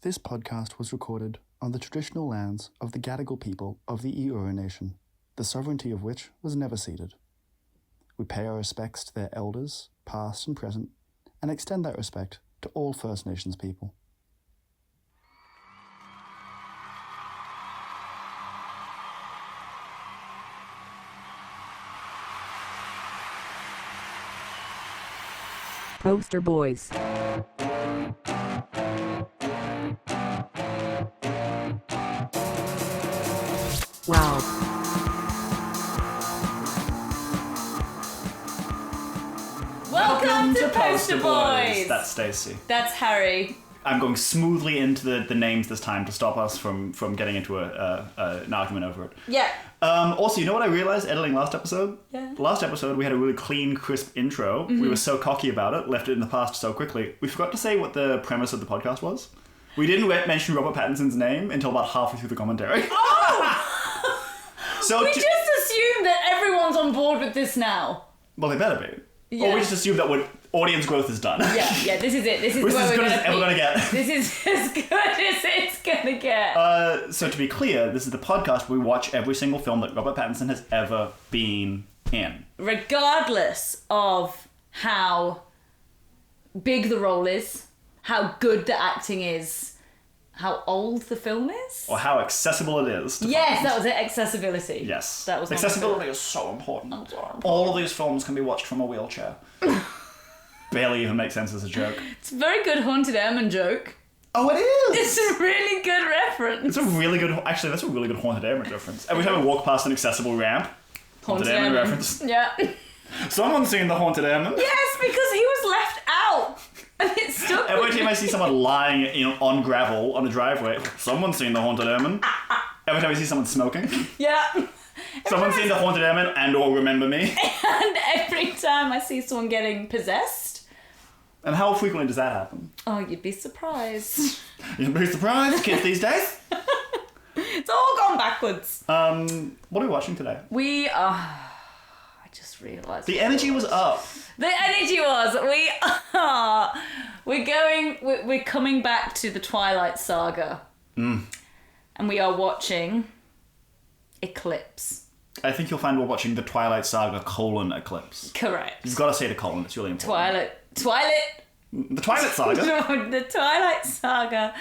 This podcast was recorded on the traditional lands of the Gadigal people of the Eora Nation, the sovereignty of which was never ceded. We pay our respects to their elders, past and present, and extend that respect to all First Nations people. Poster Boys. Wow. Welcome to Poster Boys! That's Stacey. That's Harry. I'm going smoothly into the names this time to stop us from getting into an argument over it. Yeah. Also, you know what I realized editing last episode? Yeah. Last episode, we had a really clean, crisp intro. Mm-hmm. We were so cocky about it, left it in the past so quickly. We forgot to say what the premise of the podcast was. We didn't mention Robert Pattinson's name until about halfway through the commentary. Oh! So We just assumed that everyone's on board with this now. Well, they better be. Yeah. Or we just assume that audience growth is done. Yeah, this is it. This is This where is as we're good going as to ever going to get. This is as good as it's going to get. So to be clear, this is the podcast where we watch every single film that Robert Pattinson has ever been in. Regardless of how big the role is, how good the acting is, how old the film is. Or how accessible it is. Yes, that was it. Accessibility. Yes. That was accessibility is so important. All of these films can be watched from a wheelchair. Barely even makes sense as a joke. It's a very good Haunted Airman joke. Oh, it is! It's a really good reference. It's a really good... Actually, that's a really good Haunted Airman reference. Every time I walk past an accessible ramp, Haunted Airman reference. Yeah. Someone's seen the Haunted Airman. Yes, because he was left out. And it stuck Every with time I see someone lying on gravel on a driveway, someone's seen the Haunted Airman. Every time I see someone smoking, Yeah. someone's seen the Haunted Airman and or Remember Me. And every time I see someone getting possessed, And how frequently does that happen? oh, you'd be surprised. You'd be surprised, kids these days. It's all gone backwards. What are we watching today? We are... I just realised. The energy was up. The energy was. We're coming back to the Twilight Saga. And we are watching Eclipse. I think you'll find we're watching the Twilight Saga : Eclipse. Correct. You've got to say the colon, it's really important. Twilight. The Twilight Saga? The Twilight Saga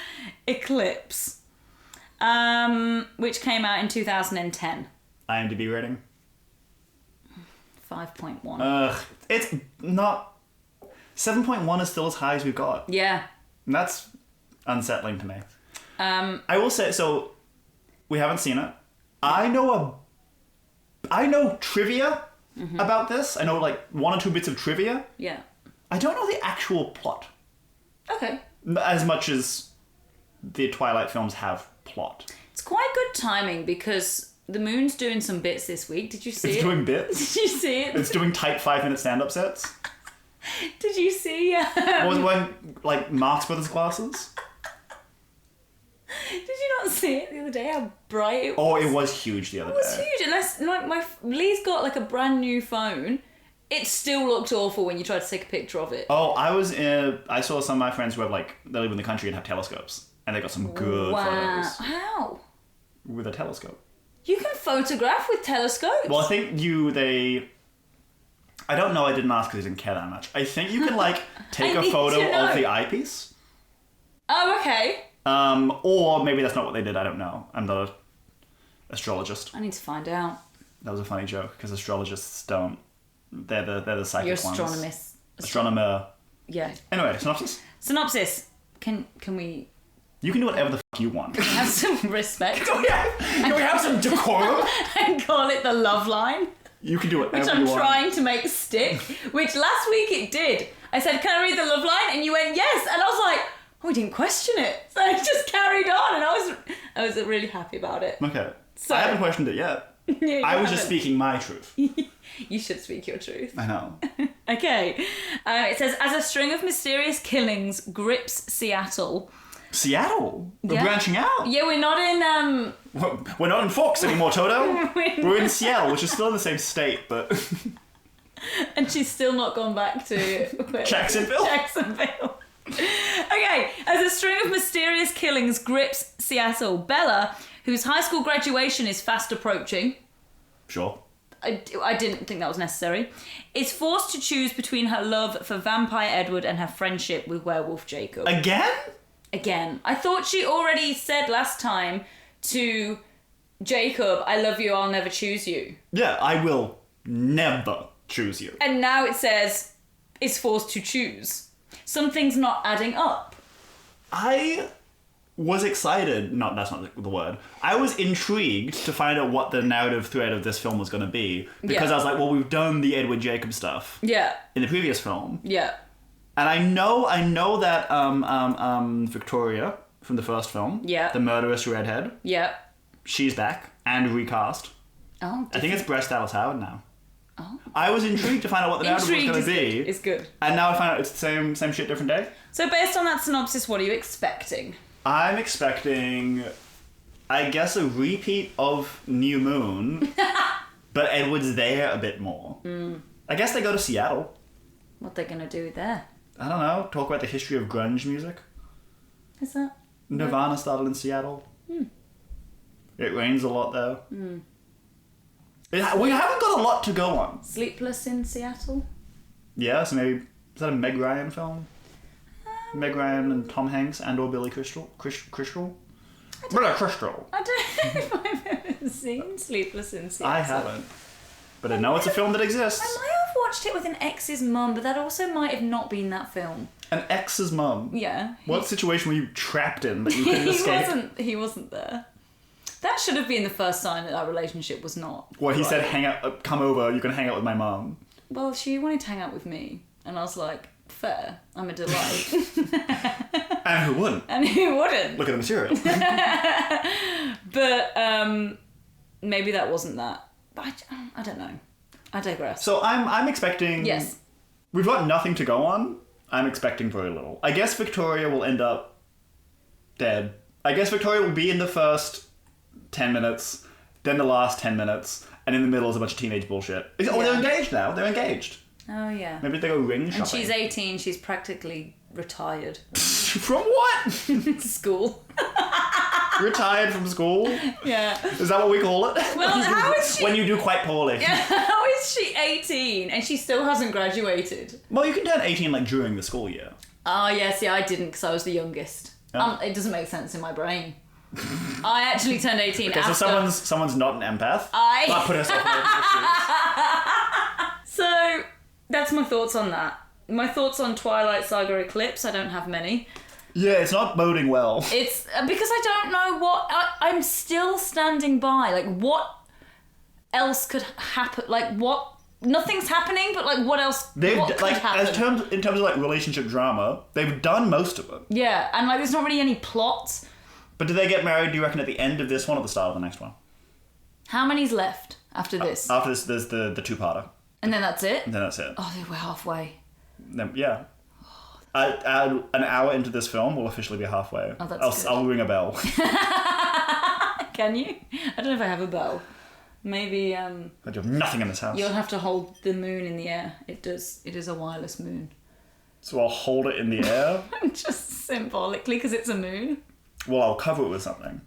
Eclipse. Which came out in 2010. IMDb rating? 5.1. It's not... 7.1 is still as high as we've got. Yeah. And that's unsettling to me. I will say, so, we haven't seen it. I know trivia about this. I know like one or two bits of trivia. Yeah. I don't know the actual plot. Okay. As much as the Twilight films have plot. It's quite good timing because the Moon's doing some bits this week. Did you see It's it? doing bits. Did you see it? It's doing tight 5-minute stand-up sets. Did you see? What was it wearing, like, Marx Brothers glasses? Did you not see it the other day? How bright it was. Oh, it was huge the other day. It was huge. Unless like Lee's got like a brand new phone. It still looked awful when you tried to take a picture of it. Oh, I saw some of my friends who have, like, they live in the country and have telescopes. And they got some good photos. How? With a telescope. You can photograph with telescopes. Well, I think I don't know, I didn't ask because I didn't care that much. I think you can, like, take a photo of the eyepiece. Oh, okay. Or maybe that's not what they did, I don't know. I'm not an astrologist. I need to find out. That was a funny joke, because astrologists don't. They're the psychic You're ones. astronomist. Astronomer. Yeah. Anyway, synopsis? Synopsis. Can we You can do whatever the fuck you want. have some respect Can we have some decorum? and call it the love line? You can do whatever Which you I'm want. trying to make stick. Which last week it did. I said, can I read the love line? And you went, yes. And I was like, oh, I didn't question it. So I just carried on and I was really happy about it. Okay. So- I haven't questioned it yet. Yeah, I was just haven't. speaking my truth. You should speak your truth. I know. Okay. It says, as a string of mysterious killings grips Seattle. Seattle? We're Yeah. branching out. Yeah, we're not in, We're not in Fox anymore, Toto. We're in Seattle, which is still in the same state, but... and she's still not gone back to... Jacksonville? Jacksonville. Okay, as a string of mysterious killings grips Seattle, Bella, whose high school graduation is fast approaching, Sure. I didn't think that was necessary, is forced to choose between her love for vampire Edward and her friendship with werewolf Jacob. Again. I thought she already said last time to Jacob, I love you, I'll never choose you. Yeah, I will never choose you. And now it says, is forced to choose. Something's not adding up. I was excited. No, that's not the word. I was intrigued to find out what the narrative thread of this film was going to be. Because Yeah. I was like, well, we've done the Edward Jacob stuff Yeah, in the previous film. yeah. And I know that Victoria from the first film, Yeah. the murderous redhead, Yeah. she's back and recast. Oh, I think it's Bryce Dallas Howard now. Oh. I was intrigued to find out what the narrative was going to be. It's good. And now I find out it's the same shit, different day. So based on that synopsis, what are you expecting? I'm expecting, I guess, a repeat of New Moon, but Edward's there a bit more. I guess they go to Seattle. What they're going to do there? I don't know, talk about the history of grunge music. Is that? Nirvana started in Seattle. It rains a lot there. We haven't got a lot to go on. Sleepless in Seattle? Yeah, so maybe, is that a Meg Ryan film? Meg Ryan and Tom Hanks and or Billy Crystal? Crystal? Crystal. I don't know if I've ever seen Sleepless in Seattle. I haven't. But I know it's a film that exists. I might have watched it with an ex's mum, but that also might have not been that film. An ex's mum? Yeah. What situation were you trapped in that you couldn't escape? He wasn't there. That should have been the first sign that our relationship was not. Well, he right. said, "Hang out, come over. You can hang out with my mum." Well, she wanted to hang out with me, and I was like, "Fair, I'm a delight." And who wouldn't? And who wouldn't? Look at the material. But maybe that wasn't that. But I don't know. I digress. So I'm expecting. Yes. We've got nothing to go on. I'm expecting very little. I guess Victoria will end up dead. I guess Victoria will be in the first 10 minutes, then the last 10 minutes, and in the middle is a bunch of teenage bullshit. Oh, they're engaged now. They're engaged. Oh yeah. Maybe they go ring shopping. And she's 18. She's practically retired. From what? School. Retired from school? Yeah. Is that what we call it? Well, how is she? When you do quite poorly. How is she 18 and she still hasn't graduated? Well, you can turn 18 like during the school year. Oh yeah, see, I didn't because I was the youngest. Oh. It doesn't make sense in my brain. I actually turned 18 Okay, after. so someone's not an empath. I'll put herself in those shoes. So that's my thoughts on that. My thoughts on Twilight, Saga, Eclipse. I don't have many. Yeah, it's not boding well. It's because I don't know what I'm still standing by. Like, what else could happen? Like, what? Nothing's happening, but like, what else? What could happen? in terms of like relationship drama, they've done most of it. Yeah, and like, there's not really any plot. But do they get married? Do you reckon at the end of this one or the start of the next one? How many's left after this? After this, there's the two-parter. And then that's it. And then that's it. Oh, we're halfway. Then, yeah. An hour into this film, we'll officially be halfway. Oh, that's good. I'll ring a bell. Can you? I don't know if I have a bow. Maybe I do have nothing in this house. you'll have to hold the moon in the air. It is a wireless moon. So I'll hold it in the air. Just symbolically, because it's a moon. Well, I'll cover it with something.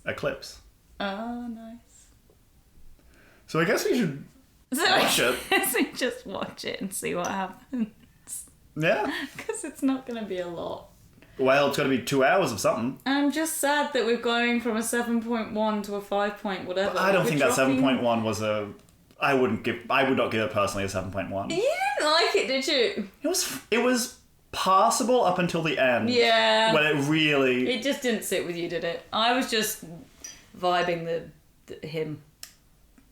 Eclipse. Oh, nice. So I guess we should watch it. So just watch it and see what happens. Yeah. Because it's not going to be a lot. Well, it's got to be 2 hours of something. I'm just sad that we're going from a 7.1 to a 5 point whatever. But I don't We're think that dropping- 7.1 was a... I would not give it personally a 7.1. You didn't like it, did you? It was passable up until the end. Yeah. When it really... It just didn't sit with you, did it? I was just vibing him.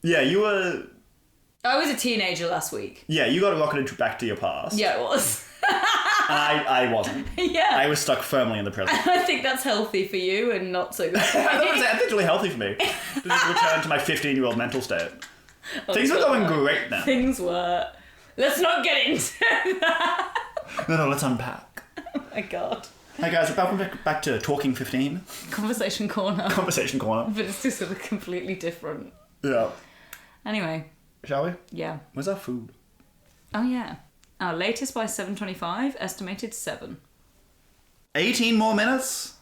Yeah, you were... I was a teenager last week. Yeah, you got rocketed back to your past. Yeah, it was. And I wasn't. Yeah. I was stuck firmly in the present. I think that's healthy for you and not so good for I me. think it's really healthy for me to just return to my 15-year-old mental state. Things are God. going great now. Things were. Let's not get into that. No, let's unpack. Oh my God. Hi guys, welcome back to Talking 15. Conversation corner. Conversation corner. But it's just sort of completely different. Yeah. Anyway, Shall we? yeah. Where's our food? Oh yeah. Our latest by 7.25, estimated 7. 18 more minutes?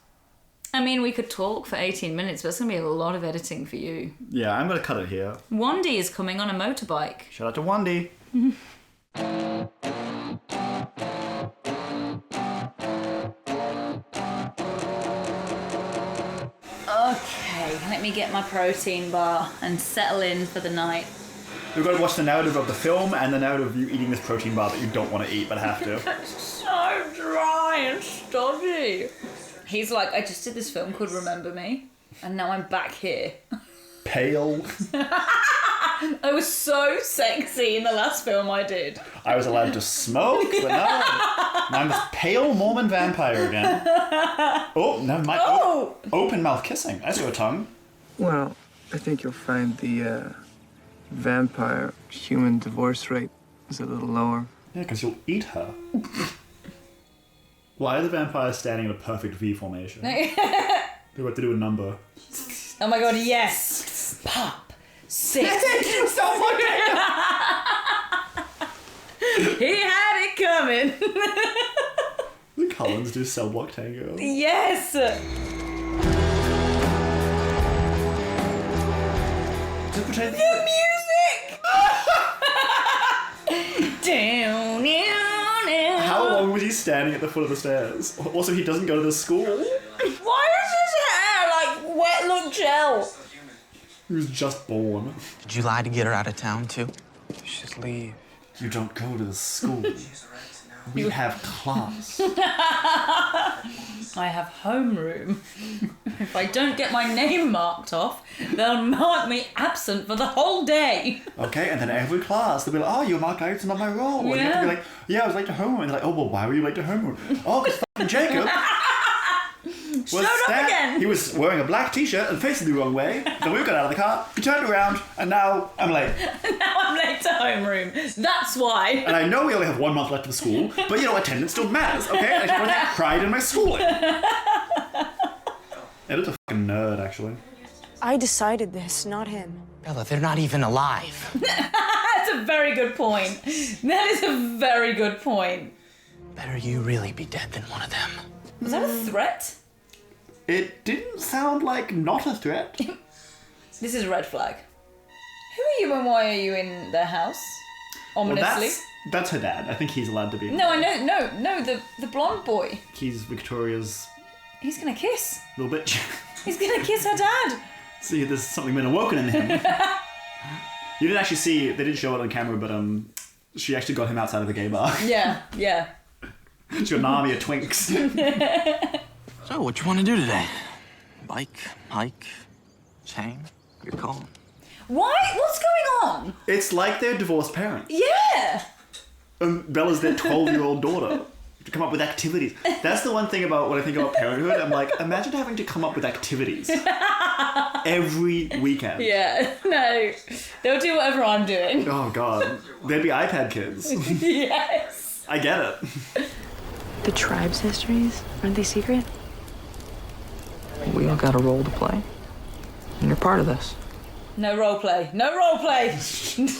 I mean, we could talk for 18 minutes, but it's going to be a lot of editing for you. Yeah, I'm going to cut it here. Wandy is coming on a motorbike. Shout out to Wandy. Okay, let me get my protein bar and settle in for the night. We've got to watch the narrative of the film and the narrative of you eating this protein bar that you don't want to eat but have to. It's so dry and stodgy. He's like, I just did this film called Remember Me, and now I'm back here. Pale. I was so sexy in the last film I did. I was allowed to smoke, but now I'm this pale Mormon vampire again. Oh, never mind. Oh! Open mouth kissing. That's your tongue. Well, I think you'll find the vampire human divorce rate is a little lower. Yeah, because you'll eat her. Why are the vampires standing in a perfect V formation? They have to do a number. Oh my god, yes! Pop! Six! Stop looking! He had it coming! The Cullens do cell block tango. Yes! Just pretend The music! Down, down, down. How long was he standing at the foot of the stairs? Also, he doesn't go to the school. Why is his hair like wet look gel? He was just born. Did you lie to get her out of town, too? Just leave. You don't go to the school. We have class. I have homeroom. If I don't get my name marked off, they'll mark me absent for the whole day. Okay, and then every class, they'll be like, oh, you're marked absent on my roll. And you have to be like, yeah, I was late to homeroom. And they're like, oh, well, why were you late to homeroom? Oh, because fucking Jacob Showed up again. He was wearing a black t-shirt and facing the wrong way. Then we got out of the car, he turned around, and now I'm late. Now I'm late to homeroom. That's why. And I know we only have 1 month left of school, but you know, attendance still matters, okay? I just want to take pride in my schooling. Ed's a fucking nerd, actually. I decided this, not him. Bella, they're not even alive. That's a very good point. That is a very good point. Better you really be dead than one of them. Was that a threat? It didn't sound like not a threat. This is a red flag. Who are you and why are you in their house? Ominously. Well, that's her dad. I think he's allowed to be. No, I know. No, the blonde boy. He's Victoria's He's gonna kiss. little bitch. He's gonna kiss her dad. See, there's something been awoken in him. You didn't actually see, they didn't show it on camera, but she actually got him outside of the gay bar. Yeah. She got an army of twinks. So, what you want to do today? Bike, hike, hang? Your call. Why? What's going on? It's like they're divorced parents. Yeah. And Bella's their 12-year-old daughter. To come up with activities. That's the one thing about when I think about parenthood. I'm like, imagine having to come up with activities every weekend. Yeah. No. They'll do whatever I'm doing. Oh, God. They'd be iPad kids. Yes. I get it. The tribe's histories? Aren't they secret? We all got a role to play. And you're part of this. No role play. No role play.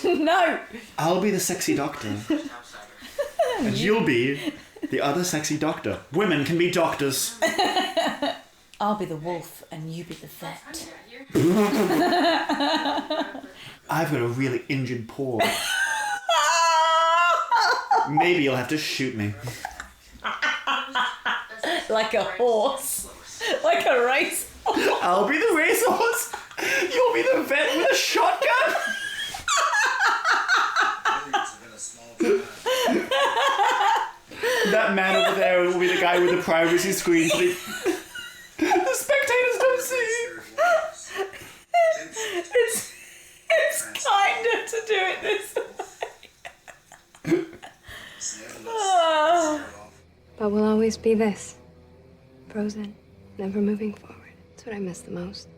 No. I'll be the sexy doctor. And you'll be the other sexy doctor. Women can be doctors. I'll be the wolf and you be the vet. I've got a really injured paw. Maybe you'll have to shoot me. Like a horse. Like a race horse. I'll be the racehorse. You'll be the vet with a shotgun. That man over there will be the guy with the privacy screen. So the spectators don't see. It's kinder to do it this way. Oh. But we'll always be this. Frozen, never moving forward. That's what I miss the most.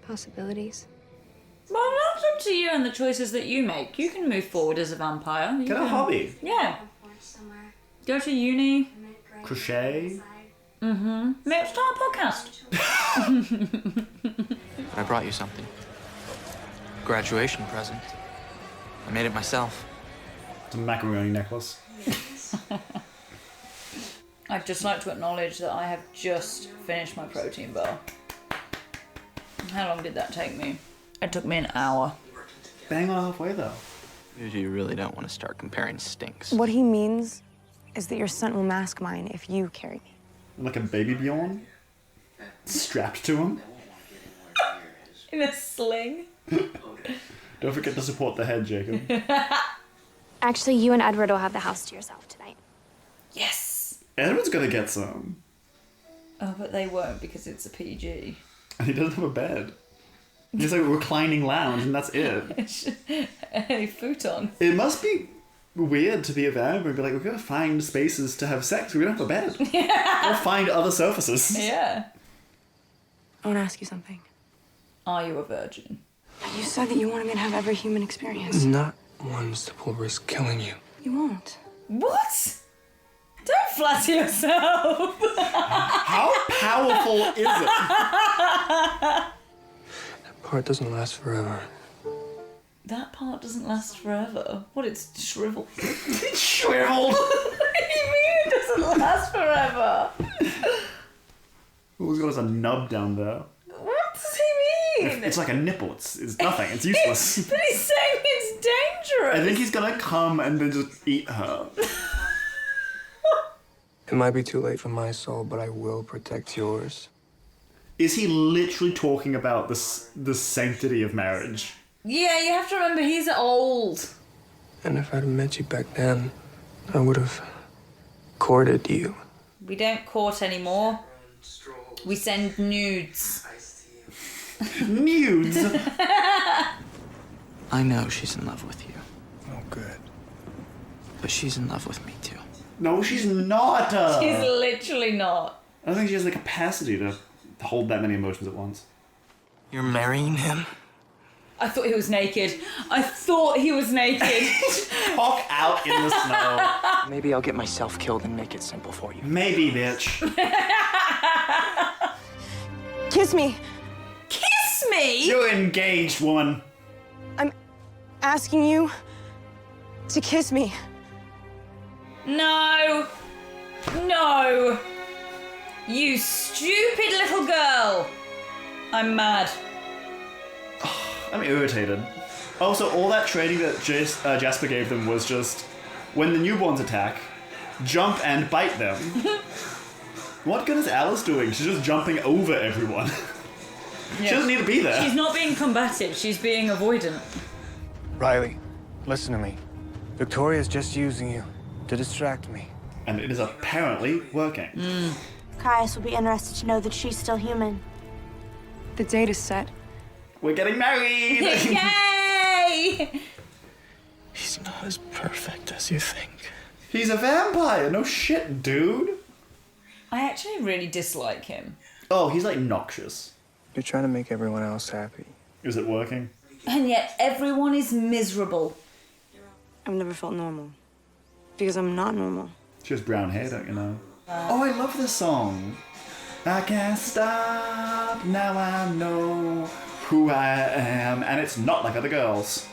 Possibilities. Well, that's up to you and the choices that you make. You can move forward as a vampire. You Get a can- hobby. Yeah. Go to uni. Crochet. Maybe start a podcast. I brought you something. Graduation present. I made it myself. It's a macaroni necklace. I'd just like to acknowledge that I have just finished my protein bar. How long did that take me? It took me an hour. Bang on halfway, though. You really don't want to start comparing stinks. What he means is that your son will mask mine if you carry me. Like a baby Bjorn? Strapped to him? In a sling. Don't forget to support the head, Jacob. Actually, you and Edward will have the house to yourself tonight. Yes! Edward's gonna get some. Oh, but they won't because it's a PG. And he doesn't have a bed. He's like a reclining lounge, and that's it. A futon. It must be weird to be a vampire and be like, we're gonna find spaces to have sex, we don't have a bed. We'll find other surfaces. Yeah. I want to ask you something. Are you a virgin? You said that you wanted me to have every human experience. Not ones that will risk killing you. You won't. What? Don't flatter yourself. How powerful is it? That part doesn't last forever. That part doesn't last forever. What, it's shriveled? It's shriveled. What do you mean it doesn't last forever? All he's got is a nub down there. What does he mean? It's like a nipple. It's nothing. It's useless. But he's saying it's dangerous. I think he's gonna come and then just eat her. It might be too late for my soul, but I will protect yours. Is he literally talking about the sanctity of marriage? Yeah, you have to remember he's old. And if I'd met you back then, I would have courted you. We don't court anymore. We send nudes. Nudes? I know she's in love with you, Oh, good. but she's in love with me too. No, she's not. She's literally not. I don't think she has the capacity to hold that many emotions at once. You're marrying him? I thought he was naked. Cock out in the snow. Maybe I'll get myself killed and make it simple for you. Maybe, bitch. Kiss me. Kiss me? You're engaged, woman. I'm asking you to kiss me. No. No. You stupid little girl. I'm mad. I'm irritated. Also, all that training that Jasper gave them was just, when the newborns attack, jump and bite them. What good is Alice doing? She's just jumping over everyone. She doesn't need to be there. She's not being combative, she's being avoidant. Riley, listen to me. Victoria's just using you to distract me. And it is apparently working. Caius will be interested to know that she's still human. The date is set. We're getting married! Yay! He's not as perfect as you think. He's a vampire! No shit, dude! I actually really dislike him. Oh, he's like noxious. You're trying to make everyone else happy. Is it working? And yet everyone is miserable. I've never felt normal. Because I'm not normal. She has brown hair, don't you know? Oh, I love this song. I can't stop, now I know who I am, and it's not like other girls.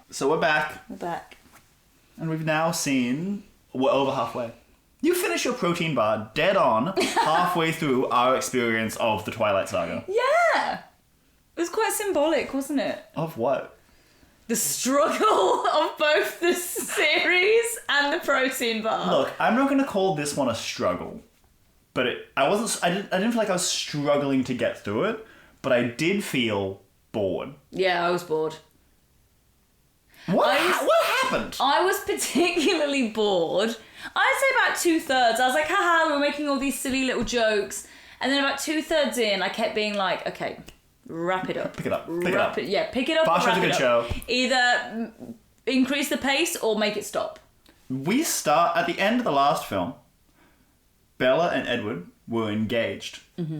So we're back, We're back. and we've now seen, we're over halfway. You finish your protein bar dead on halfway through our experience of the Twilight Saga. Yeah! It was quite symbolic, wasn't it? Of what? The struggle of both the series and the protein bar. Look, I'm not going to call this one a struggle, but I didn't feel like I was struggling to get through it, but I did feel bored. Yeah, I was bored. What happened? I was particularly bored. I'd say about 2/3. I was like, haha, we're making all these silly little jokes. And then about 2/3 in, I kept being like, okay, wrap it up. Pick it up. Pick it up. Yeah, pick it up. Fast Show's a good show. Either increase the pace or make it stop. We start at the end of the last film. Bella and Edward were engaged. Mm-hmm.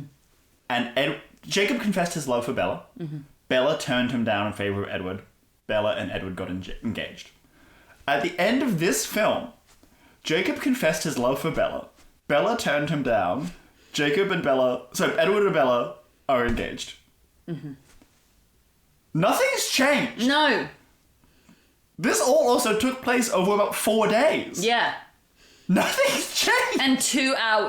And Jacob confessed his love for Bella. Mm-hmm. Bella turned him down in favor of Edward. Bella and Edward got engaged. At the end of this film, Jacob confessed his love for Bella. Bella turned him down. Edward and Bella are engaged. Mm-hmm. Nothing's changed. No. This all also took place over about 4 days. Yeah. Nothing's changed. And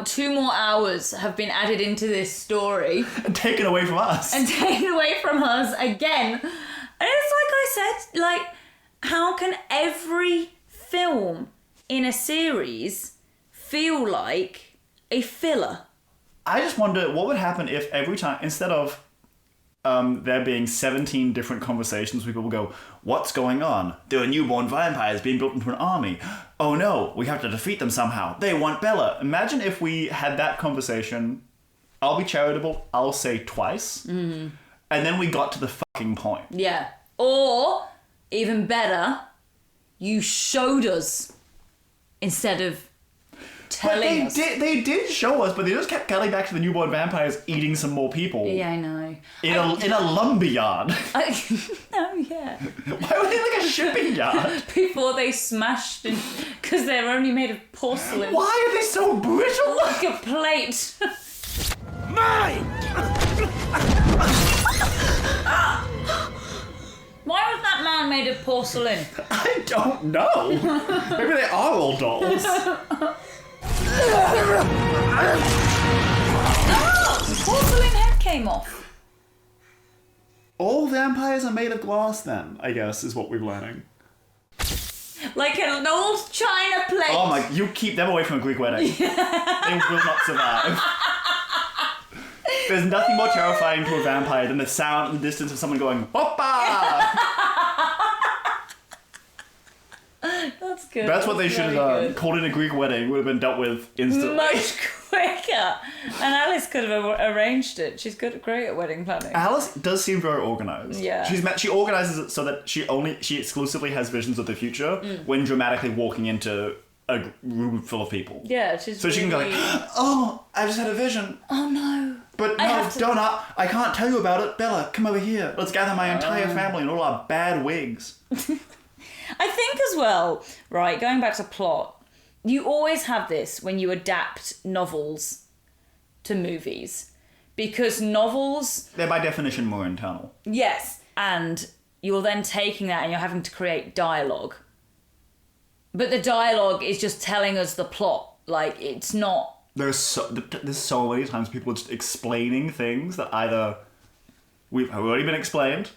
2 more hours have been added into this story. And taken away from us. And taken away from us again. And it's like I said, like, how can every film in a series feel like a filler? I just wonder what would happen if every time, instead of there being 17 different conversations where people go, what's going on? There are newborn vampires being built into an army. Oh no, we have to defeat them somehow. They want Bella. Imagine if we had that conversation, I'll be charitable, I'll say twice, and then we got to the fucking point. Yeah. Or, even better, you showed us instead of telling us. They did show us, but they just kept cutting back to the newborn vampires eating some more people. Yeah, I know. In a lumber yard. No, yeah. Why were they like a shipping yard? Before they smashed, because they're only made of porcelain. Why are they so brittle? Like a plate. Mine! Why was that man made of porcelain? I don't know. Maybe they are all dolls. Porcelain head came off. All vampires are made of glass then, I guess, is what we're learning. Like an old china plate. Oh my, you keep them away from a Greek wedding. They will not survive. There's nothing more terrifying to a vampire than the sound in the distance of someone going, Hoppa! That's good. That's what they should have done. Called it a Greek wedding. Would have been dealt with instantly. Much quicker. And Alice could have arranged it. She's great at wedding planning. Alice does seem very organized. Yeah. She organizes it so that she exclusively has visions of the future when dramatically walking into a room full of people. Yeah, she's so she can go like, oh, I just had a vision. Oh no. But no, Donut, I can't tell you about it. Bella, come over here. Let's gather my entire family and all our bad wigs. I think as well, right, going back to plot, you always have this when you adapt novels to movies. Because novels... They're by definition more internal. Yes. And you're then taking that and you're having to create dialogue. But the dialogue is just telling us the plot. Like, it's not... There's so many times people are just explaining things that either have already been explained,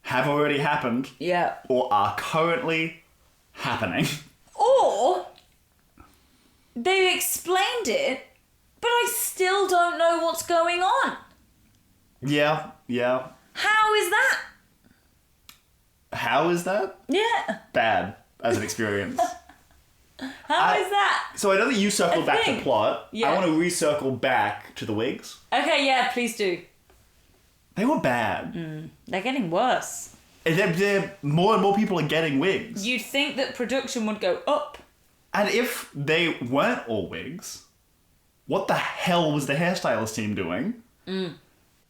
have already happened, yeah, or are currently happening. Or they explained it, but I still don't know what's going on. Yeah. How is that? How is that? Yeah. Bad as an experience. How is that? So I know that you circled back to plot. Yeah. I want to recircle back to the wigs. Okay, yeah, please do. They were bad. They're getting worse. They're more and more people are getting wigs. You'd think that production would go up. And if they weren't all wigs, what the hell was the hairstylist team doing?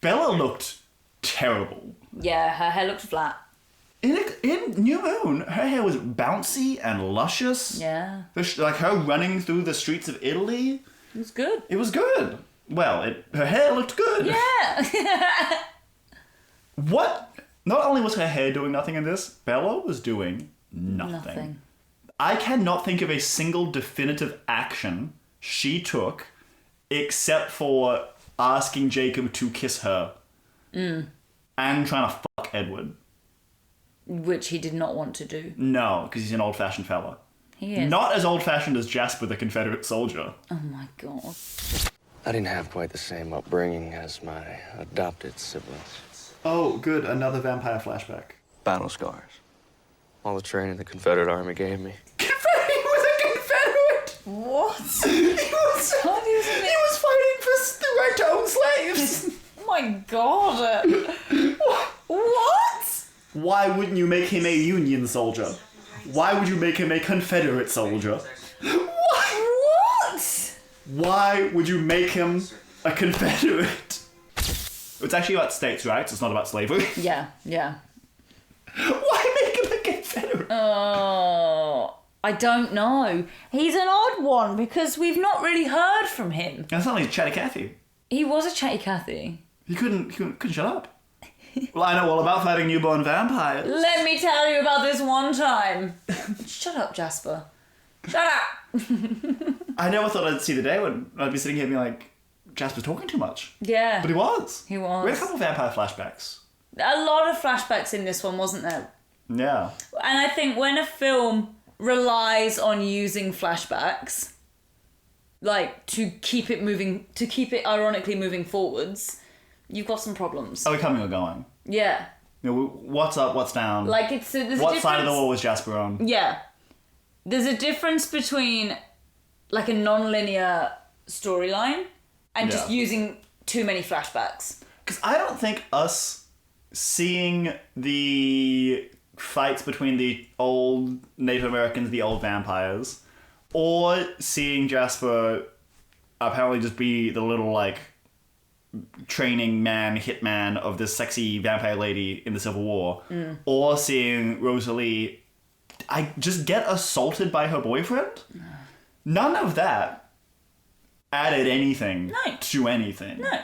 Bella looked terrible. Yeah, her hair looked flat. In New Moon, her hair was bouncy and luscious. Yeah. Like her running through the streets of Italy. It was good. It was good. Well, her hair looked good. Yeah. What? Not only was her hair doing nothing in this, Bella was doing nothing. I cannot think of a single definitive action she took except for asking Jacob to kiss her and trying to fuck Edward. Which he did not want to do. No, because he's an old-fashioned fella. He is. Not as old-fashioned as Jasper, the Confederate soldier. Oh my god. I didn't have quite the same upbringing as my adopted siblings. Oh, good. Another vampire flashback. Battle scars. All the training the Confederate Army gave me. He was a Confederate! What? He was fighting for the right to own slaves! Oh my god. What? Why wouldn't you make him a Union soldier? Why would you make him a Confederate soldier? What? Why would you make him a Confederate? It's actually about states' rights, it's not about slavery. Yeah. Why make him a Confederate? Oh, I don't know. He's an odd one because we've not really heard from him. That's not like Chatty Cathy. He was a chatty Cathy. He couldn't shut up. Well, I know all about fighting newborn vampires. Let me tell you about this one time. Shut up, Jasper. Shut up. I never thought I'd see the day when I'd be sitting here being like, Jasper's talking too much. Yeah. But he was. He was. We had a couple of vampire flashbacks. A lot of flashbacks in this one, wasn't there? Yeah. And I think when a film relies on using flashbacks, like to keep it ironically moving forwards, you've got some problems. Are we coming or going? Yeah. You know, what's up, what's down? Like there's what a side of the difference- wall was Jasper on? Yeah. There's a difference between like a non-linear storyline and just using too many flashbacks. Because I don't think us seeing the fights between the old Native Americans, the old vampires, or seeing Jasper apparently just be the little, like, training man, hitman of this sexy vampire lady in the Civil War, or seeing Rosalie I just get assaulted by her boyfriend? None of that added anything to anything. No.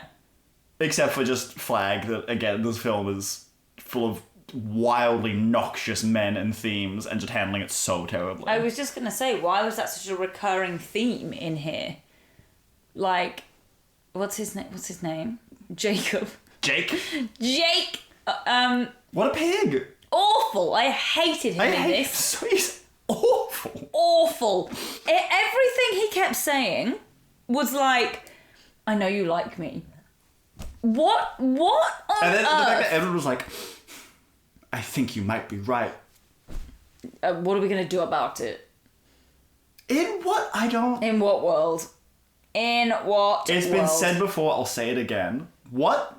Except for just flag that, again, this film is full of wildly noxious men and themes and just handling it so terribly. I was just going to say, why was that such a recurring theme in here? Like, what's his name? Jacob. Jake? Jake! What a pig! Awful! I hated him in this. So he's awful. Awful. Everything he kept saying was like, I know you like me. What on And then earth? the fact that everyone was like, I think you might be right. What are we going to do about it? In what? I don't... In what world? In what It's world? been said before, I'll say it again. What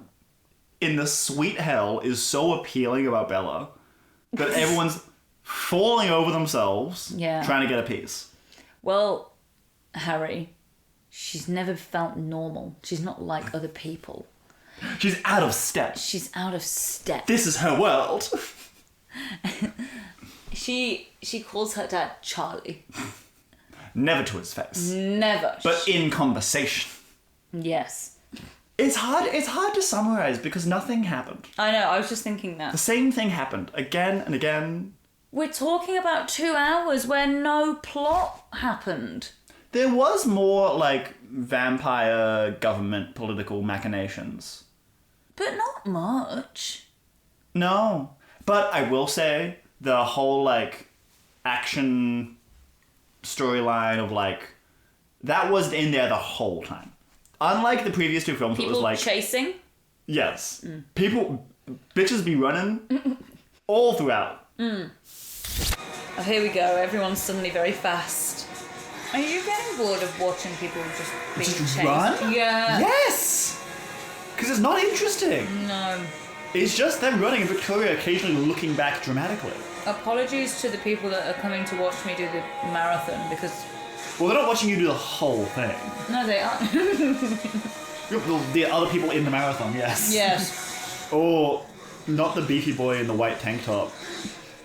in the sweet hell is so appealing about Bella that everyone's falling over themselves trying to get a piece? Well, Harry, she's never felt normal. She's not like other people. She's out of step. She's out of step. This is her world. She calls her dad Charlie. Never to his face. Never. But in conversation. Yes. It's hard to summarize because nothing happened. I know, I was just thinking that. The same thing happened again and again. We're talking about 2 hours where no plot happened. There was more, like, vampire government political machinations. But not much. No. But I will say, the whole, like, action storyline of, like, that was in there the whole time. Unlike the previous two films, People it was like... chasing? Yes. Bitches be running all throughout. Oh, here we go. Everyone's suddenly very fast. Are you getting bored of watching people just being Just chased? run? Yeah. Yes! Because it's not interesting. No. It's just them running and Victoria occasionally looking back dramatically. Apologies to the people that are coming to watch me do the marathon because... Well, they're not watching you do the whole thing. No, they aren't. The other people in the marathon, yes. Yes. Or not the beefy boy in the white tank top.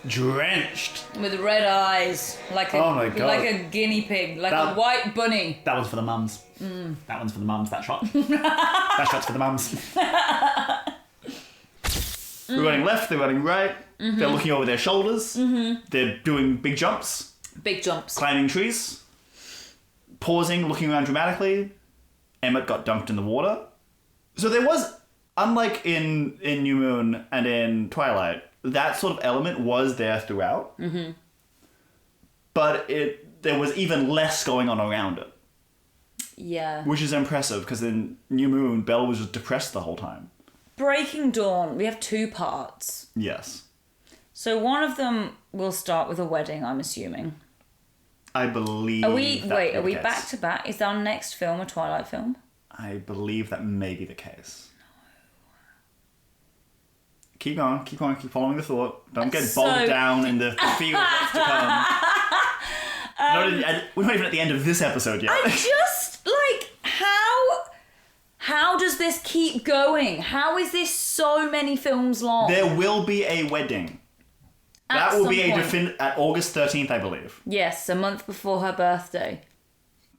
Drenched. With red eyes. Like a, Oh my God. Like a guinea pig. Like a white bunny. That one's for the mums. That one's for the mums, that shot. That shot's for the mums. They're running left, they're running right. They're looking over their shoulders. They're doing big jumps. Big jumps. Climbing trees. Pausing, looking around dramatically. Emmett got dunked in the water. So there was, unlike in New Moon and in Twilight, that sort of element was there throughout. But there was even less going on around it. Yeah. Which is impressive, because in New Moon, Belle was just depressed the whole time. Breaking Dawn, we have 2 parts. Yes. So one of them will start with a wedding, I'm assuming. I believe Are we that wait, may are be we the back case. to back? Is our next film a Twilight film? I believe that may be the case. Keep going, keep following the thought. Don't get bogged down in the fear of what's to come. We're not even at the end of this episode yet. I just, like, how does this keep going? How is this so many films long? There will be a wedding. At That will some be point. at August 13th, I believe. Yes, a month before her birthday.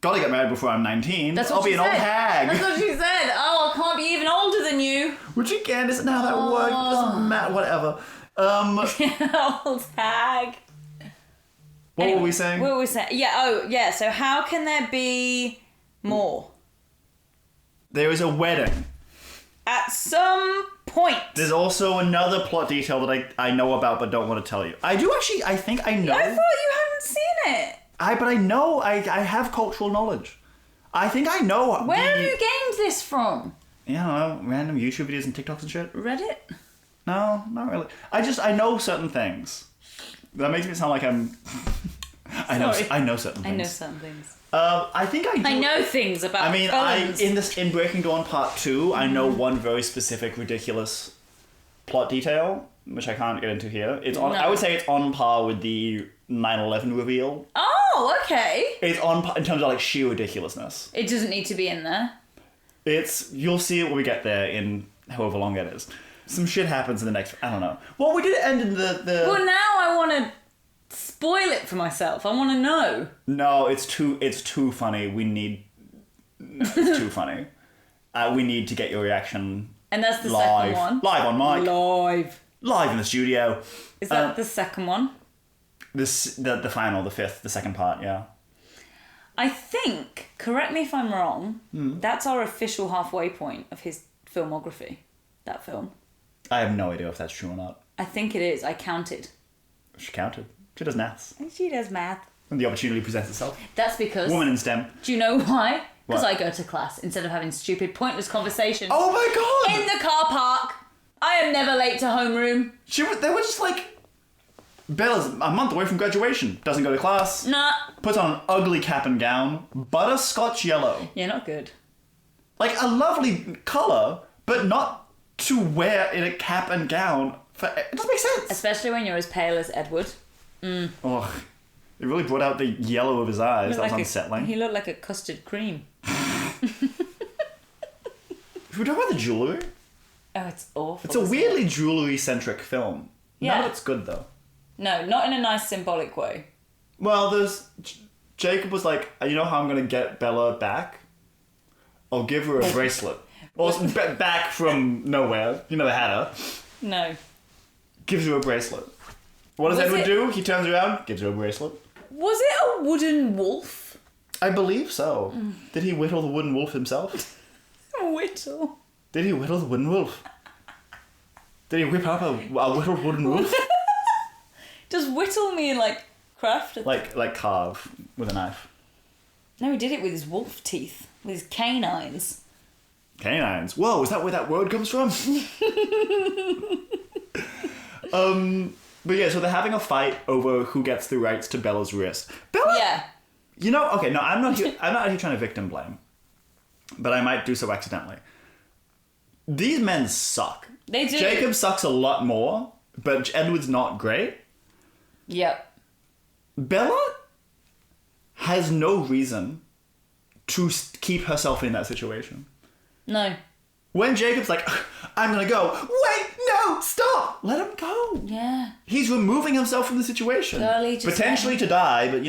Gotta get married before I'm 19. That's what I'll be she an old said. hag. That's what she said. Oh, I can't be even older than you. Which again isn't how that works. It doesn't matter. Whatever. Old hag. What were we saying? What were we saying? Yeah. Oh, yeah. So how can there be more? There is a wedding. At some point. There's also another plot detail that I know about but don't want to tell you. I do actually. I think I know. I thought you hadn't seen it. But I know. I have cultural knowledge. I think I know. Where have you gained this from? Yeah, I don't know. Random YouTube videos and TikToks and shit. Reddit? No, not really. I know certain things. That makes me sound like I'm... I know certain things. I know certain things. I think I do. I know things about felons. In Breaking Dawn Part 2, I know one very specific ridiculous plot detail, which I can't get into here. It's on. No. I would say it's on par with the 9/11 reveal. Oh, okay. It's on par in terms of like sheer ridiculousn's. It doesn't need to be in there. You'll see it when we get there in however long it is. Some shit happens in the next... I don't know. Well, we did end in the... Well, now I want to spoil it for myself. I want to know. No, it's too funny. It's too funny. We need to get your reaction And that's the live. second one. Live on mic. Live in the studio. Is that the second one? The final, the fifth, the second part, yeah. I think, correct me if I'm wrong, that's our official halfway point of his filmography. That film. I have no idea if that's true or not. I think it is. I counted. She counted. She does maths. She does math. When the opportunity presents itself. That's because... Woman in STEM. Do you know why? Because What? I go to class instead of having stupid, pointless conversations. Oh my god! In the car park. I am never late to homeroom. They were just like... Bella's a month away from graduation. Doesn't go to class. Nah. Puts on an ugly cap and gown. Butterscotch yellow. Yeah, not good. Like a lovely colour, but not to wear in a cap and gown. It doesn't make sense. Especially when you're as pale as Edward. Ugh. It really brought out the yellow of his eyes. That was unsettling. He looked like a custard cream. Should we talk about the jewellery? Oh, it's awful. It's a weirdly jewellery-centric film. Yeah. None of it's good, though. No, not in a nice symbolic way. Well, Jacob was like, you know how I'm going to get Bella back? I'll give her a bracelet. Or back from nowhere. You never had her. No. Gives her a bracelet. What does Edward do? He turns around, gives her a bracelet. Was it a wooden wolf? I believe so. Did he whittle the wooden wolf himself? Whittle? Did he whittle the wooden wolf? Did he whip up a whittled wooden wolf? Does whittle mean like craft? Like carve with a knife. No, he did it with his wolf teeth, with his canines. Canines. Whoa, is that where that word comes from? But yeah, so they're having a fight over who gets the rights to Bella's wrist. Bella. Yeah. You know, okay, no, I'm not here trying to victim blame, but I might do so accidentally. These men suck. They do. Jacob sucks a lot more, but Edward's not great. Yep. Bella has no reason to keep herself in that situation. No. When Jacob's like, I'm gonna go, wait, no, stop, let him go. Yeah. He's removing himself from the situation. Girlie, just potentially to die, but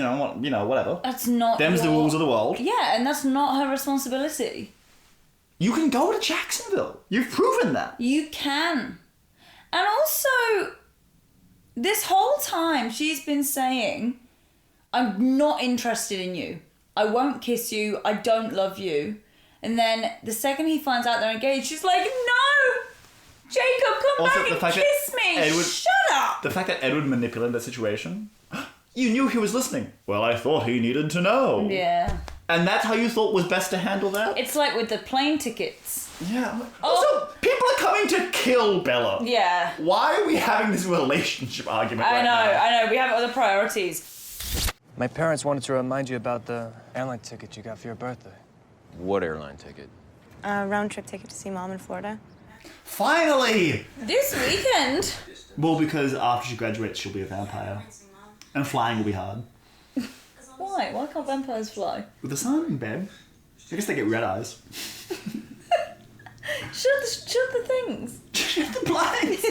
whatever. That's not Them's the rules of the world. Yeah, and that's not her responsibility. You can go to Jacksonville. You've proven that. You can. And also, this whole time she's been saying, I'm not interested in you. I won't kiss you. I don't love you. And then the second he finds out they're engaged, she's like, no! Jacob, come back and kiss me! Shut up! The fact that Edward manipulated the situation. You knew he was listening. Well, I thought he needed to know. Yeah. And that's how you thought was best to handle that? It's like with the plane tickets. Yeah. Also, people are coming to kill Bella. Yeah. Why are we having this relationship argument right now? I know. We have other priorities. My parents wanted to remind you about the airline ticket you got for your birthday. What airline ticket? Round trip ticket to see Mom in Florida. Finally! This weekend? Well, because after she graduates, she'll be a vampire. And flying will be hard. Why? Why can't vampires fly? With the sun, babe. I guess they get red eyes. Shut the things. Shut the blinds.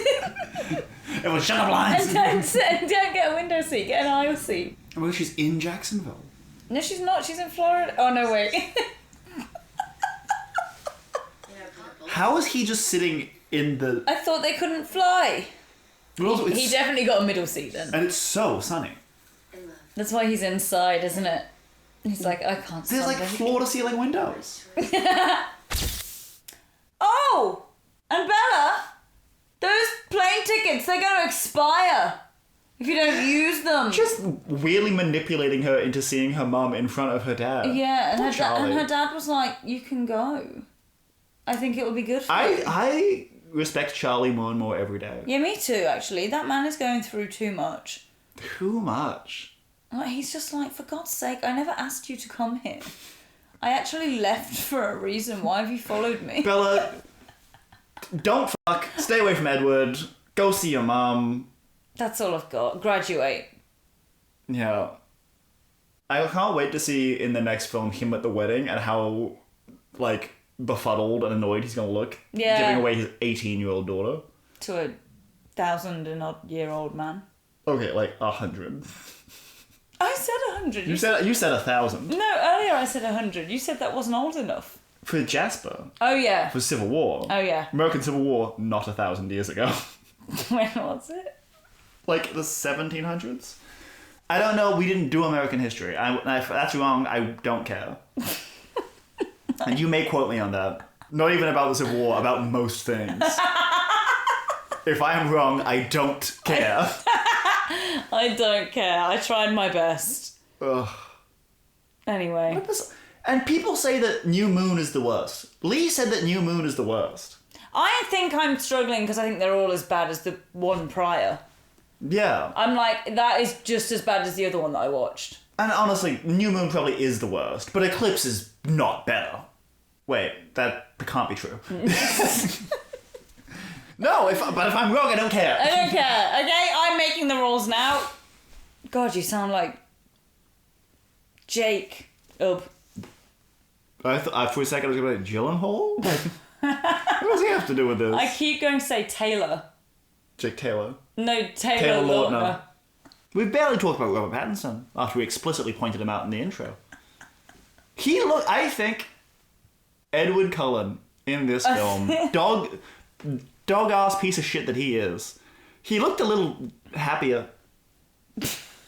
Everyone shut the blinds. And don't get a window seat. Get an aisle seat. Well, she's in Jacksonville. No, she's not. She's in Florida. Oh, no, wait. How is he just sitting in the... I thought they couldn't fly. Also, He definitely got a middle seat then. And it's so sunny. That's why he's inside, isn't it? He's like, I can't There's like stand it. floor-to-ceiling windows. Oh! And Bella, those plane tickets, they're going to expire if you don't use them. Just weirdly manipulating her into seeing her mum in front of her dad. Yeah, and Poor her dad was like, you can go. I think it will be good for you. I respect Charlie more and more every day. Yeah, me too, actually. That man is going through too much. Too much. Like, he's just like, for God's sake, I never asked you to come here. I actually left for a reason. Why have you followed me? Bella, don't fuck. Stay away from Edward. Go see your mum. That's all I've got. Graduate. Yeah. I can't wait to see in the next film him at the wedding and how, like, befuddled and annoyed he's gonna look. Yeah. Giving away his 18-year-old daughter. To a 1,000-and-odd-year-old man. Okay, like 100. I said 100. You said 1,000. No, earlier I said 100. You said that wasn't old enough. For Jasper. Oh, yeah. For Civil War. Oh, yeah. American Civil War, not 1,000 years ago. When was it? Like the 1700s? I don't know. We didn't do American history. If that's wrong, I don't care. And you may quote me on that. Not even about the Civil War, about most things. If I am wrong, I don't care. I don't care. I tried my best. Ugh. Anyway. And people say that New Moon is the worst. Lee said that New Moon is the worst. I think I'm struggling because I think they're all as bad as the one prior. Yeah. I'm like, that is just as bad as the other one that I watched. And honestly, New Moon probably is the worst, but Eclipse is not better. Wait, that can't be true. No, but if I'm wrong, I don't care. I don't care, okay? I'm making the rules now. God, you sound like Jake. I thought for a second I was going to be like, Gyllenhaal? What does he have to do with this? I keep going to say Taylor. Jake Taylor. No, Taylor Lautner. We've barely talked about Robert Pattinson after we explicitly pointed him out in the intro. I think Edward Cullen in this film, dog-ass piece of shit that he is, he looked a little happier.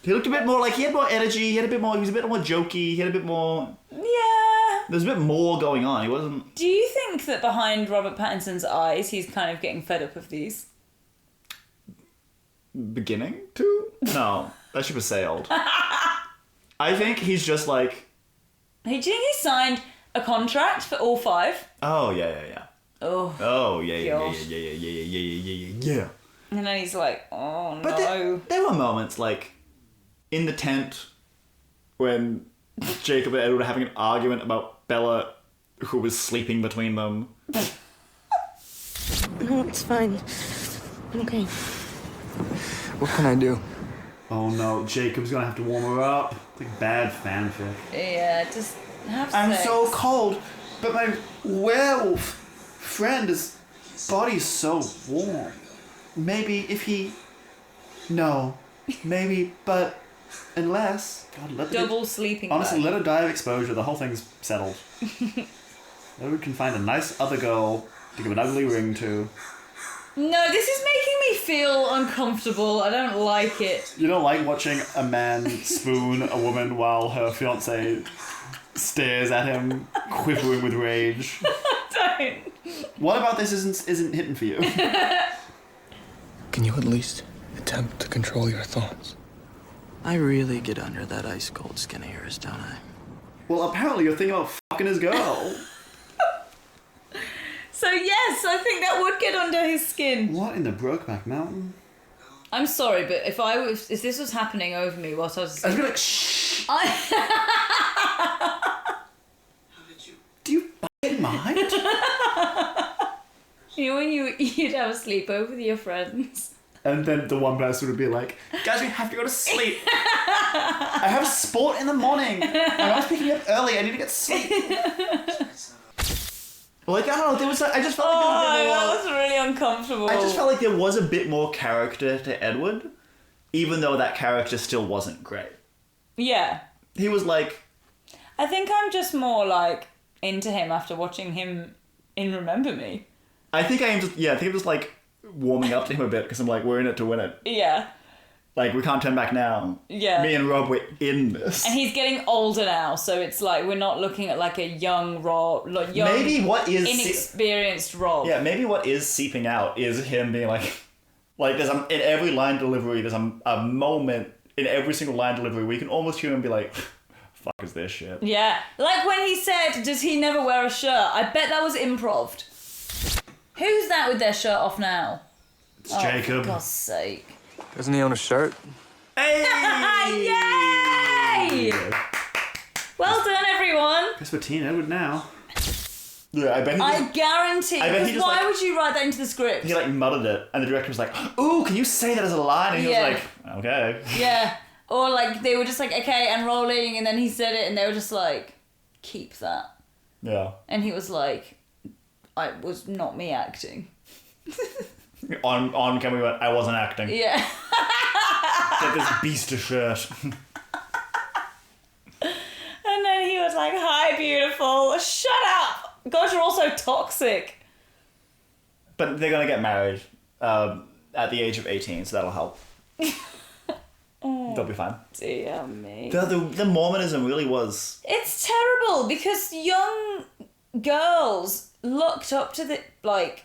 He looked a bit more like he had more energy, he was a bit more jokey, he had a bit more... Yeah. There's a bit more going on, he wasn't... Do you think that behind Robert Pattinson's eyes, he's kind of getting fed up of these? Beginning to? No, that ship has sailed. I think he's just like... Do you think he signed a contract for all 5? Oh, yeah. Oh, yeah. And then he's like, oh, no. But there were moments, like, in the tent when Jacob and Edward were having an argument about Bella, who was sleeping between them. No, it's fine. I'm okay. What can I do? Oh no, Jacob's gonna have to warm her up. It's like bad fanfic. Yeah, just have I'm sex. so cold, but my werewolf friend's body's so warm. Maybe if he... No. Maybe, but... Unless... God, let Double sleeping honestly, bag. let her die of exposure. The whole thing's settled. Edward can find a nice other girl to give an ugly ring to. No, this is making me feel uncomfortable. I don't like it. You don't like watching a man spoon a woman while her fiancé stares at him, quivering with rage. Don't. What about this isn't hitting for you? Can you at least attempt to control your thoughts? I really get under that ice cold skin of yours, don't I? Well, apparently you're thinking about fucking his girl. So yes, I think that would get under his skin. What in the Brokeback Mountain? I'm sorry, but if this was happening over me whilst I was... I was gonna be like, shh. Do you fucking mind? You know when you'd have a sleepover with your friends? And then the one person would be like, guys, we have to go to sleep. I have sport in the morning. My mom's picking me up early. I need to get sleep. Like, I don't know, I just felt like there was a bit more... that was really uncomfortable. I just felt like there was a bit more character to Edward, even though that character still wasn't great. Yeah. He was like I think I'm just more, like, into him after watching him in Remember Me. I think I'm just like warming up to him a bit because I'm like, we're in it to win it. Yeah. Like, we can't turn back now. Yeah. Me and Rob, we're in this. And he's getting older now, so it's like we're not looking at like a young Rob, maybe what is inexperienced Rob. Yeah, maybe what is seeping out is him being like there's in every line delivery, there's a moment in every single line delivery where you can almost hear him be like, "Fuck is this shit?" Yeah, like when he said, "Does he never wear a shirt?" I bet that was improv'd. Who's that with their shirt off now? It's Jacob. For God's sake. Doesn't he own a shirt? Hey! Yay! Well done, everyone. Guess we're Teen Edward now. Yeah, I bet he. I guarantee. Because why would you write that into the script? He like muttered it, and the director was like, "Ooh, can you say that as a line?" And he was like, "Okay." Yeah. Or like they were just like, "Okay," and rolling, and then he said it, and they were just like, "Keep that." Yeah. And he was like, "I was not me acting." On camera, we went, "I wasn't acting." Yeah. Get this beast a shirt. And then he was like, "Hi, beautiful. Shut up. God, you're also toxic." But they're gonna get married at the age of 18, so that'll help. They'll be fine. Dear me. The Mormonism really was... It's terrible because young girls looked up to the... Like,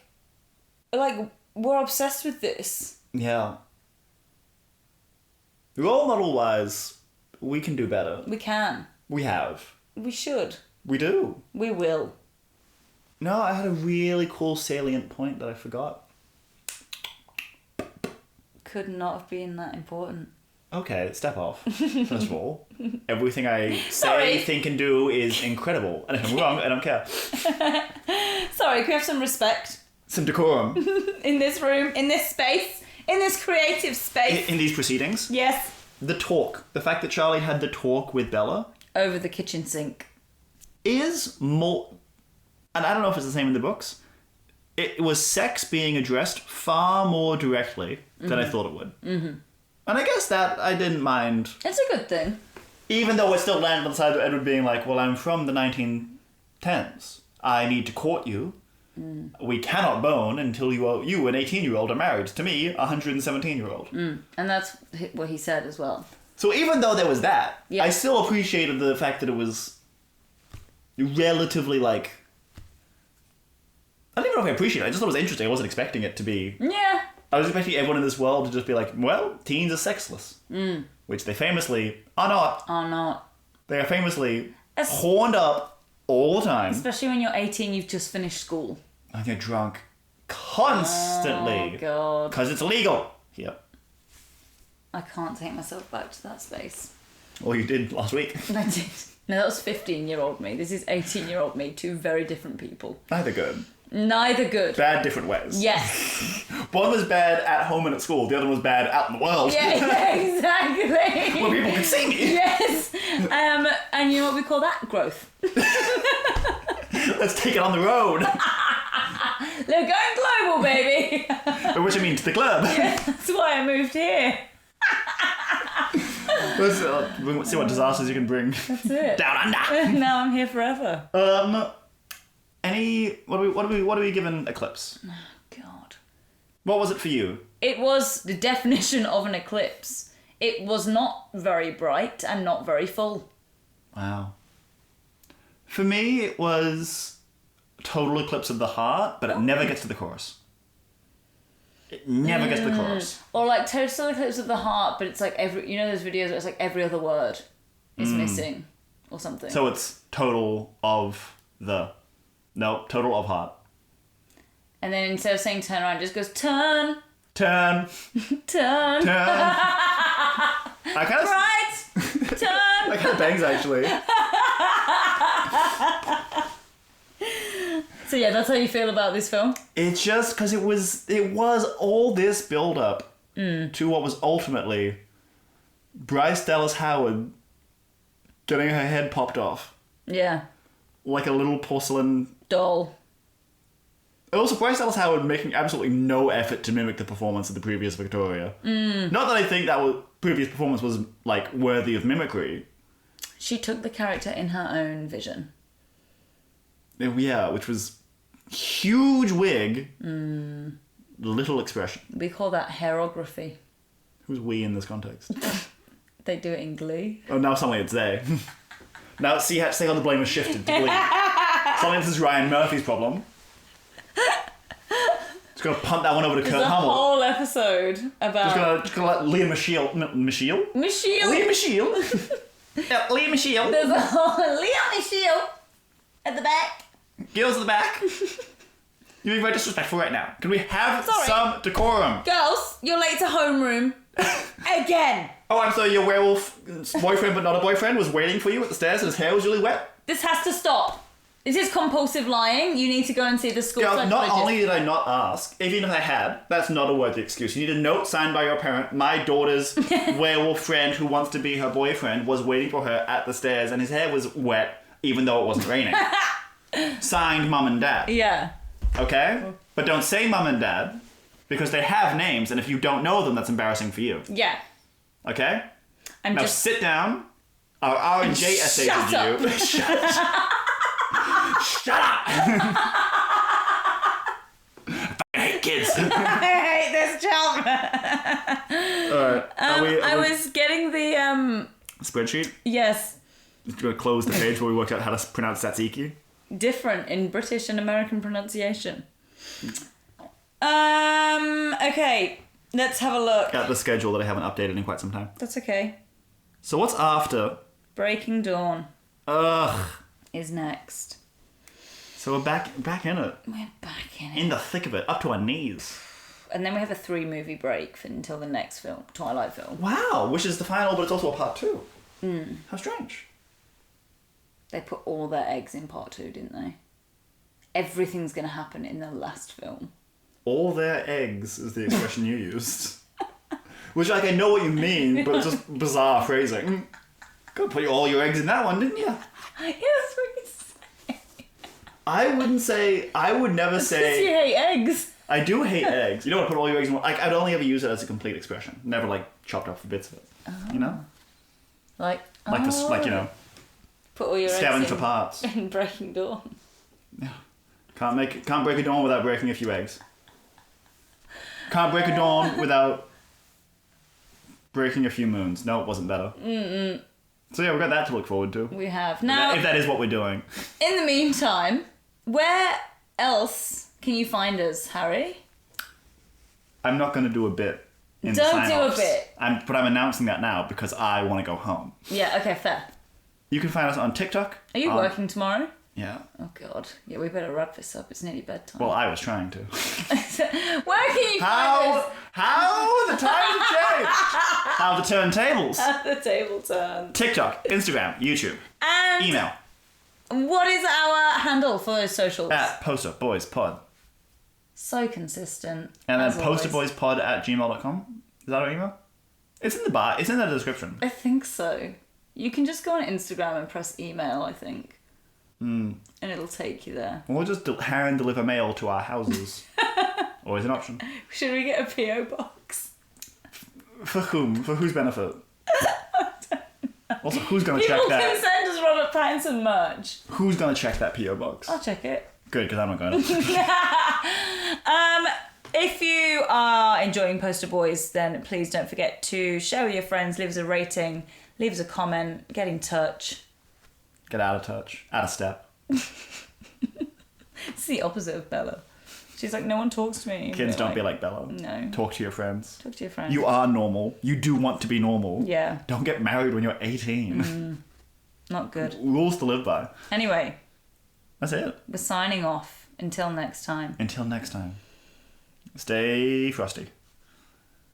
were obsessed with this. Yeah. Role model-wise, we can do better. We can. We have. We should. We do. We will. No, I had a really cool salient point that I forgot. Could not have been that important. Okay, step off. First of all, everything I say, think, and do is incredible. And if I'm wrong, I don't care. Sorry, can we have some respect? Some decorum. In this room, in this space, in this creative space. In these proceedings. Yes. The talk. The fact that Charlie had the talk with Bella. Over the kitchen sink. Is more... And I don't know if it's the same in the books. It was sex being addressed far more directly than I thought it would. Mm-hmm. And I guess that I didn't mind. It's a good thing. Even though it still landed on the side of Edward being like, well, I'm from the 1910s. I need to court you. Mm. We cannot bone until you, an 18-year-old, are married to me, a 117-year-old. Mm. And that's what he said as well. So even though there was that, I still appreciated the fact that it was relatively, like... I don't even know if I appreciate it. I just thought it was interesting. I wasn't expecting it to be... Yeah. I was expecting everyone in this world to just be like, well, teens are sexless. Mm. Which they famously are not. Are not. They are famously horned up all the time. Especially when you're 18, you've just finished school. And you're drunk constantly. Oh, God. Because it's illegal. Yep. I can't take myself back to that space. Well, you did last week. I did. No, that was 15-year-old me. This is 18-year-old me. Two very different people. Neither good. Neither good. Bad different ways. Yes. One was bad at home and at school. The other was bad out in the world. Yeah, exactly. Where people can see me. Yes. And you know what we call that? Growth. Let's take it on the road. They're going global, baby. Which I mean to the club. Yeah, that's why I moved here. Let's see what disasters you can bring. That's it. Down under. Now I'm here forever. What are we giving Eclipse? Oh, God. What was it for you? It was the definition of an eclipse. It was not very bright and not very full. Wow. For me, it was total eclipse of the heart, but it never gets to the chorus. It never gets to the chorus. Or like total eclipse of the heart, but it's like those videos where it's like every other word is missing or something. So it's total of heart. And then instead of saying turn around, it just goes turn. Turn. Turn. Turn. Right. Turn. That kind of bangs, actually. So yeah, that's how you feel about this film? It's just because it was all this build-up to what was ultimately Bryce Dallas Howard getting her head popped off. Yeah. Like a little porcelain... doll. And also Bryce Dallas Howard making absolutely no effort to mimic the performance of the previous Victoria. Not that I think that previous performance was, like, worthy of mimicry. She took the character in her own vision. Yeah, which was huge wig, little expression. We call that hairography. Who's we in this context? They do it in Glee. Oh, now suddenly it's they. Now see how the blame has shifted to Glee. Suddenly this is Ryan Murphy's problem. Just gonna punt that one over to Kurt There's a Hummel. whole episode about... Just gonna let Liam Michelle. Liam Michelle. Yeah, Liam Michelle. There's a whole... Liam Michelle at the back. Girls at the back. You're being very disrespectful right now. Can we have some decorum? Girls, you're late to homeroom. Again. Oh, I'm sorry, your werewolf boyfriend but not a boyfriend was waiting for you at the stairs and his hair was really wet? This has to stop. This is compulsive lying. You need to go and see the school Girl, psychologist. not only did I not ask, even if I had, that's not a worthy excuse. You need a note signed by your parent. My daughter's werewolf friend who wants to be her boyfriend was waiting for her at the stairs and his hair was wet even though it wasn't raining. Signed Mum and Dad. Yeah. Okay? But don't say Mum and Dad because they have names and if you don't know them, that's embarrassing for you. Yeah. Okay? I'm now just... sit down. Our R&J essay Shut to up. you. Shut up! I hate kids. I hate this job. Alright. I was getting the Spreadsheet? Yes. Just gonna close the page where we worked out how to pronounce tzatziki. Different in British and American pronunciation. Okay. Let's have a look. At the schedule that I haven't updated in quite some time. That's okay. So what's after? Breaking Dawn Ugh. is next. So we're back in it. We're back in it. In the thick of it, up to our knees. And then we have a 3-movie break until the next film, Twilight film. Wow, which is the final, but it's also a part 2. How strange. They put all their eggs in part 2, didn't they? Everything's going to happen in the last film. All their eggs is the expression you used. Which, like, I know what you mean, but it's just bizarre phrasing. Gotta put all your eggs in that one, didn't you? Yeah, that's what you say. I would never Because say... you hate eggs. I do hate eggs. You don't want to put all your eggs in one... I'd only ever use it as a complete expression. Never, like, chopped off the bits of it. You know? Like you know... Put all your scavenge eggs for parts. in Breaking Dawn. Yeah. Can't break a dawn without breaking a few eggs. Can't break a dawn without breaking a few moons. No, it wasn't better. So yeah, we've got that to look forward to. We have. Now, if that is what we're doing. In the meantime, where else can you find us, Harry? I'm not going to do a bit in the Don't sign-offs. do a bit. But I'm announcing that now because I want to go home. Yeah, okay, fair. You can find us on TikTok. Are you working tomorrow? Yeah. Oh, God. Yeah, we better wrap this up. It's nearly bedtime. Well, I was trying to. Where can you find us? How the times have changed. How the turntables. The table turn. TikTok, Instagram, YouTube. And email. What is our handle for those socials? At posterboyspod. So consistent. And then as always. posterboyspod@gmail.com. Is that our email? It's in the bar. It's in the description. I think so. You can just go on Instagram and press email, I think. And it'll take you there. We'll just hand deliver mail to our houses. Always an option. Should we get a P.O. box? For whom? For whose benefit? Also, who's going to check People that? can send us Robert Pattinson merch. Who's going to check that P.O. box? I'll check it. Good, because I'm not going to. If you are enjoying Poster Boys, then please don't forget to share with your friends, leave us a rating, leave us a comment, get in touch. Get out of touch. Out of step. It's the opposite of Bella. She's like, no one talks to me. Kids, don't be like Bella. No. Talk to your friends. Talk to your friends. You are normal. You do want to be normal. Yeah. Don't get married when you're 18. Not good. Rules to live by. Anyway. That's it. We're signing off. Until next time. Until next time. Stay frosty.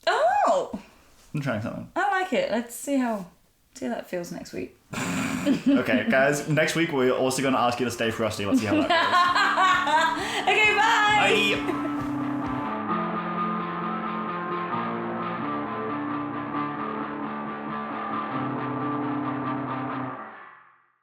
Oh! I'm trying something. I like it. Let's see how that feels next week. Okay, guys, next week we're also going to ask you to stay frosty. Let's see how that goes. Okay, bye! Bye!